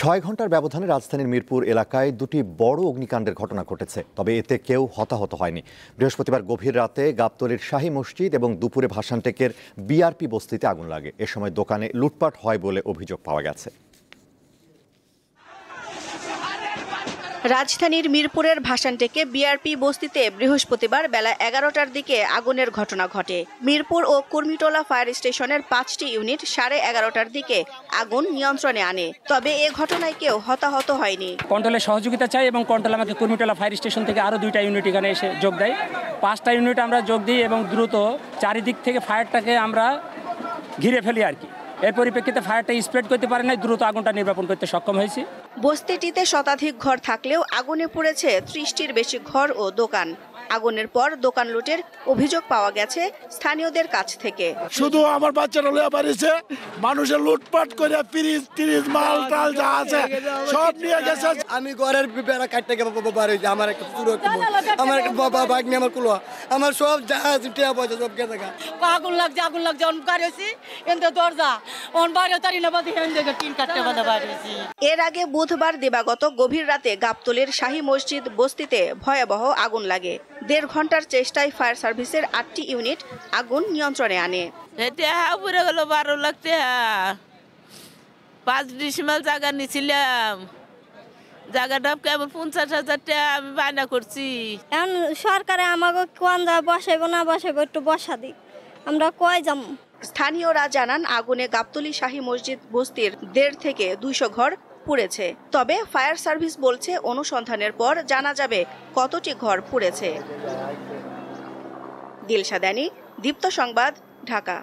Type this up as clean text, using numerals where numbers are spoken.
৬ ঘন্টার ব্যবধানে রাজধানীর মিরপুর এলাকায় দুটি বড় অগ্নিকাণ্ডের ঘটনা ঘটেছে, তবে এতে কেউ হতাহত হয়নি। বৃহস্পতিবার গভীর রাতে গাবতলীর শাহী মসজিদ এবং দুপুরে ভাসানটেকের বিআরপি বস্তিতে আগুন লাগে। এ সময় দোকানে লুটপাট হয় বলে অভিযোগ পাওয়া গেছে। রাজধানীর মিরপুরের ভাসানটেকে বিআরপি বস্তিতে বৃহস্পতিবার বেলা ১১টার দিকে আগুনের ঘটনা ঘটে। মিরপুর ও কুর্মিটোলা ফায়ার স্টেশনের ৫টি ইউনিট 11:30টার দিকে আগুন নিয়ন্ত্রণে আনে, তবে এ ঘটনায় কেউ হতাহত হয়নি। কন্ট্রোলের সহযোগিতা চাই এবং কন্ট্রোল আমাকে কুর্মিটোলা ফায়ার স্টেশন থেকে আরও 2টা ইউনিট এখানে এসে যোগ দেয়। 5টা ইউনিট আমরা যোগ দিই এবং দ্রুত চারিদিক থেকে ফায়ারটাকে আমরা ঘিরে ফেলি আর কি। এর পরিপ্রেক্ষিতে ফায়ারটা স্প্রেড করতে পারে নাই, দ্রুত আগুনটা নির্বাপন করতে সক্ষম হয়েছি। বস্তিটিতে শতাধিক ঘর থাকলেও আগুনে পুড়েছে 30টির বেশি ঘর ও দোকান। আগুনের পর দোকান লুটের অভিযোগ পাওয়া গেছে স্থানীয়দের কাছ থেকে। শুধু আমার বাচ্চারা লইয়া পারিছে, মানুষের লুটপাট করে ফ্রিজ মাল টাল যা আছে সব নিয়ে গেছে। আমি ঘরের বেড়া কাটতে গেছে, আমার একটা পুরো আমার একটা বাবা বাইক নিয়ে আমার কুলো আমার সব যা আছে টিয়া পয়সা সব গেছে। আগুন লাগছে অন পারেছি এন্ড দরজা অন বাইরে তারি না বাদি হেন দেখে টিন কাটতে বাদা পারেছি। এর আগে বুধবার দিবাগত গভীর রাতে গাবতলীর শাহী মসজিদ বস্তিতে ভয়াবহ আগুন লাগে। 1.5 ঘন্টার চেষ্টায় ফায়ার সার্ভিসের 8টি ইউনিট আগুন নিয়ন্ত্রণে আনে। পুরো গেল 12 লাখ টাকা। 5 ডিসিমাল জায়গা নিছিলাম, জায়গাটা কেবল 50,000 টাকা আমি বায়না করছি। এখন সরকারে আমাকে কোন যা বসাইব না বসাইব একটু বসা দিক, আমরা কয় যাম। স্থানীয়রা জানান আগুনে গাবতলী শাহী মসজিদ বস্তির 1.5 থেকে 200 ঘর পুড়েছে, তবে ফায়ার সার্ভিস বলছে অনুসন্ধানের পর জানা যাবে কতটি ঘর পুড়েছে। দিলশা দানি, দীপ্ত সংবাদ, ঢাকা।